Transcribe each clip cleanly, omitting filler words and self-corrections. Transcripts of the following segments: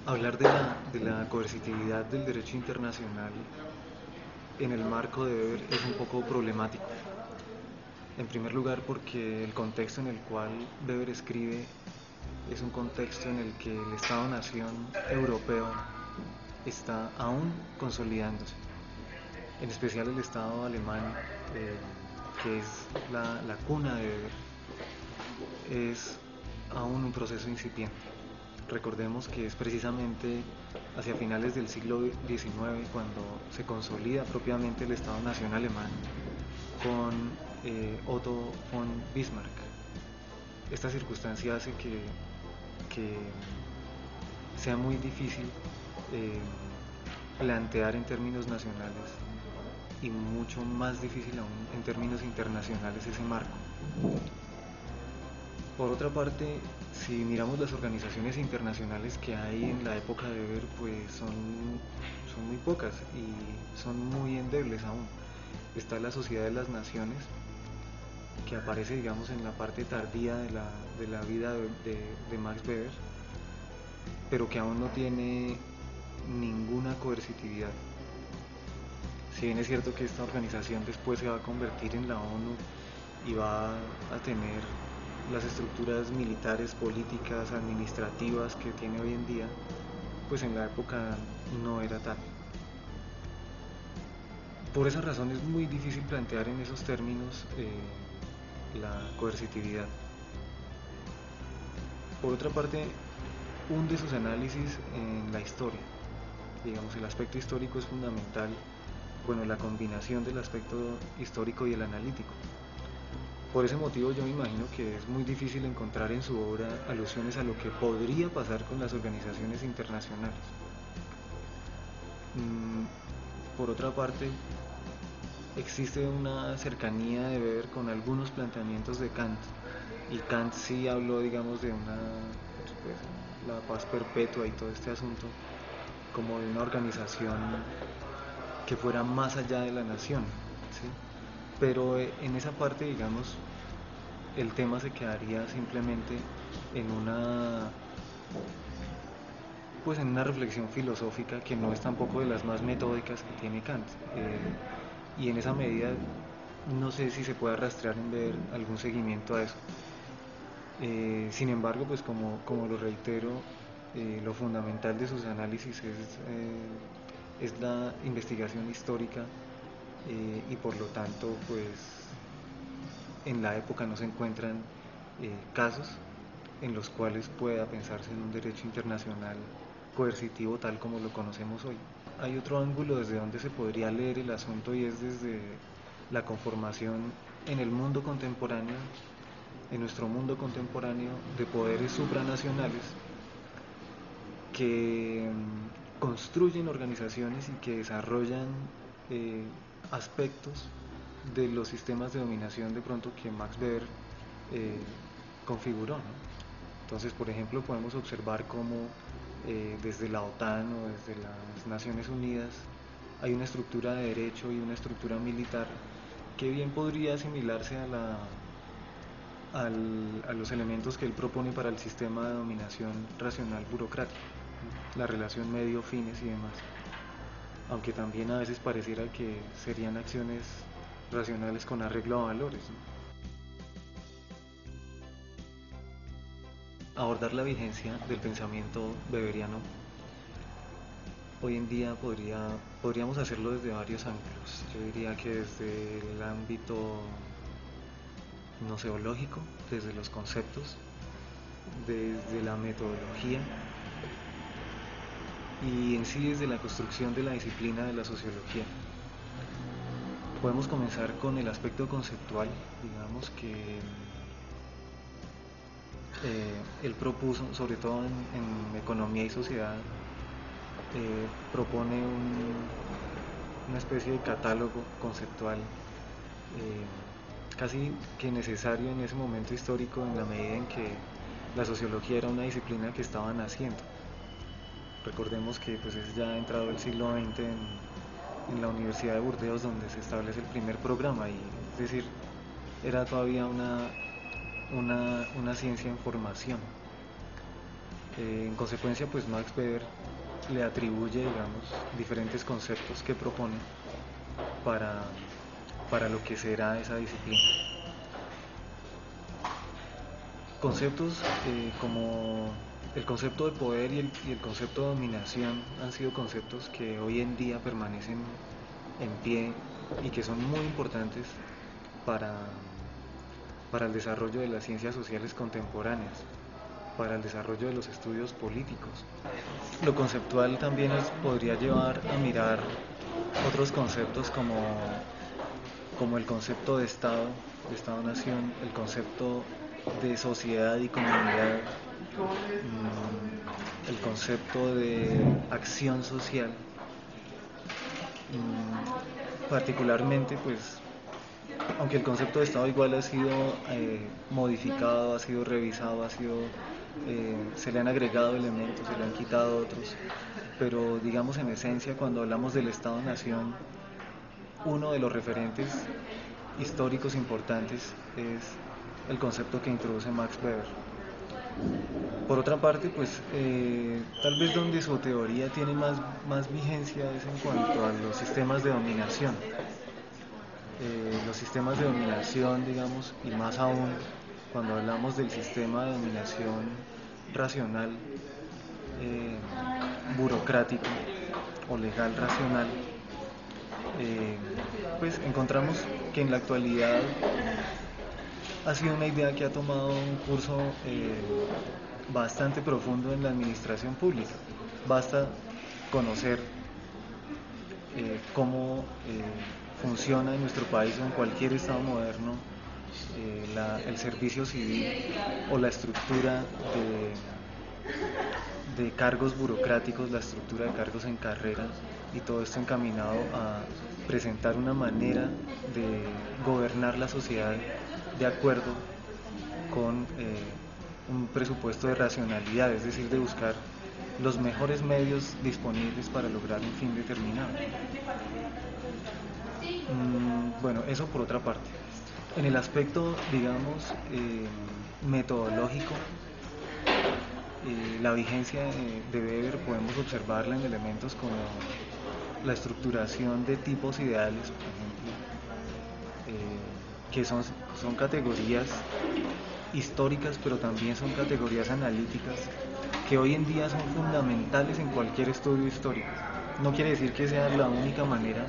Hablar de la coercitividad del derecho internacional en el marco de Weber es un poco problemático. En primer lugar, porque el contexto en el cual Weber escribe es un contexto en el que el Estado-nación europeo está aún consolidándose, en especial el Estado alemán, eh, que es la cuna de Weber, es aún un proceso incipiente. Recordemos que es precisamente hacia finales del siglo XIX cuando se consolida propiamente el Estado-nación alemán con Otto von Bismarck. Esta circunstancia hace que sea muy difícil eh, plantear en términos nacionales y mucho más difícil aún en términos internacionales ese marco. Por otra parte, si miramos las organizaciones internacionales que hay en la época de Weber, pues son muy pocas y son muy endebles aún. Está la Sociedad de las Naciones, que aparece, digamos, en la parte tardía de la vida de Max Weber, pero que aún no tiene ninguna coercitividad. Si bien es cierto que esta organización después se va a convertir en la ONU y va a tener las estructuras militares, políticas, administrativas que tiene hoy en día, pues en la época no era tal. Por esa razón es muy difícil plantear en esos términos la coercitividad. Por otra parte, hunde sus análisis en la historia. Digamos, el aspecto histórico es fundamental, bueno, la combinación del aspecto histórico y el analítico. Por ese motivo yo me imagino que es muy difícil encontrar en su obra alusiones a lo que podría pasar con las organizaciones internacionales. Mm, por otra parte, existe una cercanía de ver con algunos planteamientos de Kant, y Kant sí habló, digamos, de pues, la paz perpetua y todo este asunto, como de una organización que fuera más allá de la nación, ¿sí? Pero en esa parte, digamos, el tema se quedaría simplemente en pues en una reflexión filosófica que no es tampoco de las más metódicas que tiene Kant. Y en esa medida no sé si se puede rastrear en ver algún seguimiento a eso. Sin embargo, pues como lo reitero, lo fundamental de sus análisis es la investigación histórica, y por lo tanto, pues en la época no se encuentran casos en los cuales pueda pensarse en un derecho internacional coercitivo tal como lo conocemos hoy. Hay otro ángulo desde donde se podría leer el asunto, y es desde la conformación en el mundo contemporáneo, en nuestro mundo contemporáneo, de poderes supranacionales que construyen organizaciones y que desarrollan eh, aspectos de los sistemas de dominación de pronto que Max Weber eh, configuró, ¿no? Entonces, por ejemplo, podemos observar cómo desde la OTAN o desde las Naciones Unidas hay una estructura de derecho y una estructura militar que bien podría asimilarse a los elementos que él propone para el sistema de dominación racional burocrático, la relación medio-fines y demás. Aunque también a veces pareciera que serían acciones racionales con arreglo a valores, ¿no? Abordar la vigencia del pensamiento beberiano hoy en día podríamos hacerlo desde varios ángulos. Yo diría que desde el ámbito noceológico, desde los conceptos, desde la metodología y en sí desde la construcción de la disciplina de la sociología. Podemos comenzar con el aspecto conceptual, digamos que él propuso, sobre todo en economía y sociedad, propone una especie de catálogo conceptual, casi que necesario en ese momento histórico, en la medida en que la sociología era una disciplina que estaba naciendo. Recordemos que pues es ya entrado el siglo XX en la Universidad de Burdeos donde se establece el primer programa, y es decir, era todavía una ciencia en formación. En consecuencia, pues Max Weber le atribuye, digamos, diferentes conceptos que propone para, para lo que será esa disciplina. Conceptos como el concepto de poder y el concepto de dominación han sido conceptos que hoy en día permanecen en pie y que son muy importantes para, para el desarrollo de las ciencias sociales contemporáneas, para el desarrollo de los estudios políticos. Lo conceptual también nos podría llevar a mirar otros conceptos como el concepto de Estado-nación, el concepto de sociedad y comunidad, el concepto de acción social. Particularmente, pues, aunque el concepto de Estado igual ha sido modificado, ha sido revisado, se le han agregado elementos, se le han quitado otros, pero digamos en esencia cuando hablamos del Estado-nación, uno de los referentes históricos importantes es el concepto que introduce Max Weber. Por otra parte, pues tal vez donde su teoría tiene más vigencia es en cuanto a los sistemas de dominación. Los sistemas de dominación, digamos, y más aún cuando hablamos del sistema de dominación racional, burocrático o legal racional, pues encontramos que en la actualidad ha sido una idea que ha tomado un curso bastante profundo en la administración pública. Basta conocer cómo funciona en nuestro país o en cualquier estado moderno el servicio civil o la estructura de cargos burocráticos, la estructura de cargos en carrera, y todo esto encaminado a presentar una manera de gobernar la sociedad de acuerdo con un presupuesto de racionalidad, es decir, de buscar los mejores medios disponibles para lograr un fin determinado. Bueno, eso por otra parte. En el aspecto, digamos, metodológico, la vigencia de Weber podemos observarla en elementos como la estructuración de tipos ideales, por ejemplo, que son categorías históricas, pero también son categorías analíticas que hoy en día son fundamentales en cualquier estudio histórico. No quiere decir que sea la única manera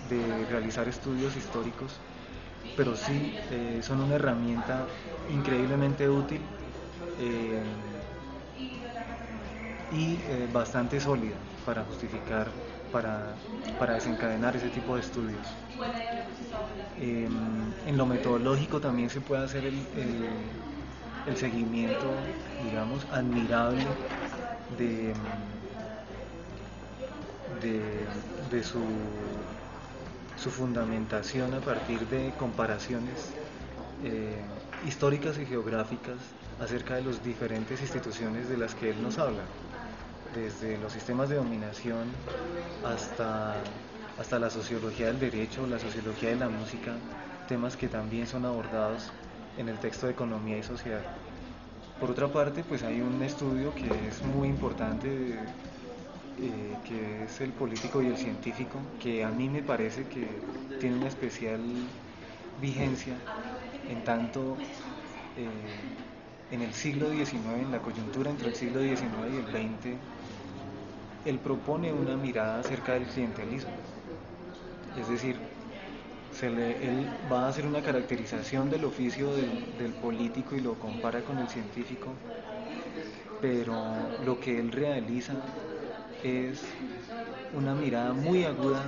de realizar estudios históricos, pero sí son una herramienta increíblemente útil y bastante sólida para justificar, para desencadenar ese tipo de estudios. En lo metodológico también se puede hacer el seguimiento, digamos, admirable de, de su fundamentación a partir de comparaciones históricas y geográficas acerca de las diferentes instituciones de las que él nos habla, desde los sistemas de dominación hasta la sociología del derecho, la sociología de la música, temas que también son abordados en el texto de Economía y Sociedad. Por otra parte, pues hay un estudio que es muy importante, que es el político y el científico, que a mí me parece que tiene una especial vigencia en tanto en el siglo XIX, en la coyuntura entre el siglo XIX y el XX, él propone una mirada acerca del clientelismo. Es decir, él va a hacer una caracterización del oficio del político y lo compara con el científico, pero lo que él realiza es una mirada muy aguda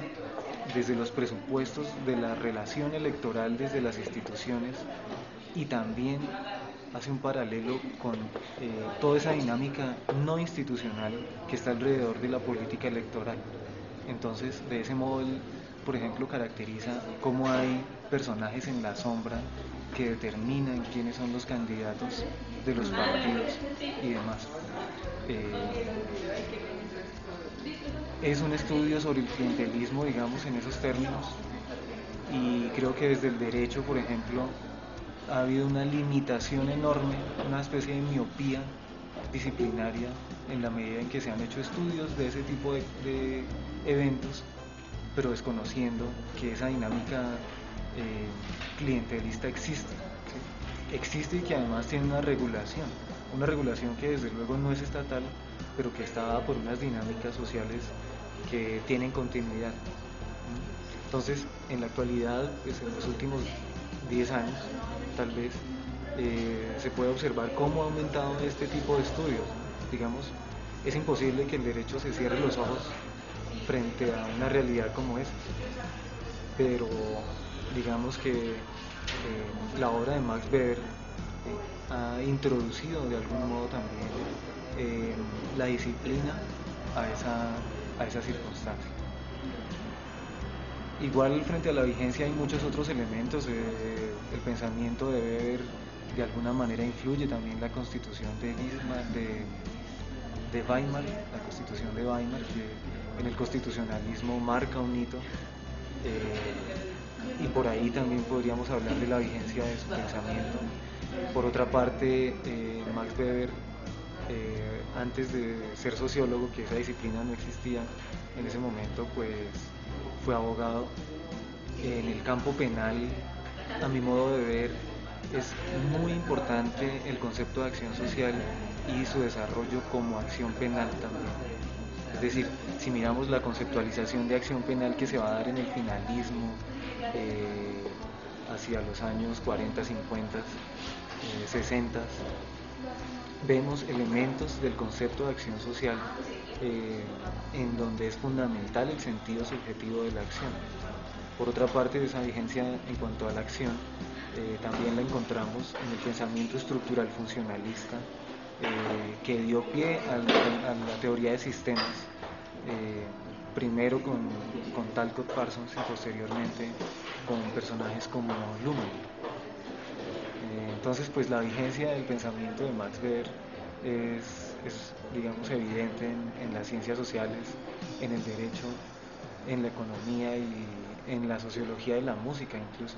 desde los presupuestos de la relación electoral desde las instituciones, y también hace un paralelo con toda esa dinámica no institucional que está alrededor de la política electoral. Entonces, de ese modo, él, por ejemplo, caracteriza cómo hay personajes en la sombra que determinan quiénes son los candidatos de los partidos y demás. Es un estudio sobre el clientelismo, digamos, en esos términos, y creo que desde el derecho, por ejemplo, ha habido una limitación enorme, una especie de miopía disciplinaria en la medida en que se han hecho estudios de ese tipo de eventos, pero desconociendo que esa dinámica clientelista existe, ¿sí? Existe y que además tiene una regulación que desde luego no es estatal, pero que está dada por unas dinámicas sociales que tienen continuidad. Entonces, en la actualidad, pues en los últimos 10 años, tal vez, se puede observar cómo ha aumentado este tipo de estudios, ¿no? Digamos, es imposible que el derecho se cierre los ojos frente a una realidad como esta, pero digamos que la obra de Max Weber ha introducido de algún modo también la disciplina a esa circunstancia. Igual frente a la vigencia hay muchos otros elementos, el pensamiento de Weber de alguna manera influye también la constitución de Weimar, la constitución de Weimar, que en el constitucionalismo marca un hito, y por ahí también podríamos hablar de la vigencia de su pensamiento. Por otra parte, Max Weber, antes de ser sociólogo, que esa disciplina no existía en ese momento, pues fue abogado. En el campo penal, a mi modo de ver, es muy importante el concepto de acción social y su desarrollo como acción penal también. Es decir, si miramos la conceptualización de acción penal que se va a dar en el finalismo, hacia los años 40, 50, 60, vemos elementos del concepto de acción social, en donde es fundamental el sentido subjetivo de la acción. Por otra parte, esa vigencia en cuanto a la acción también la encontramos en el pensamiento estructural funcionalista, que dio pie a la teoría de sistemas, primero con Talcott Parsons y posteriormente con personajes como Luhmann. Entonces, pues la vigencia del pensamiento de Max Weber es digamos, evidente en las ciencias sociales, en el derecho, en la economía y en la sociología de la música incluso.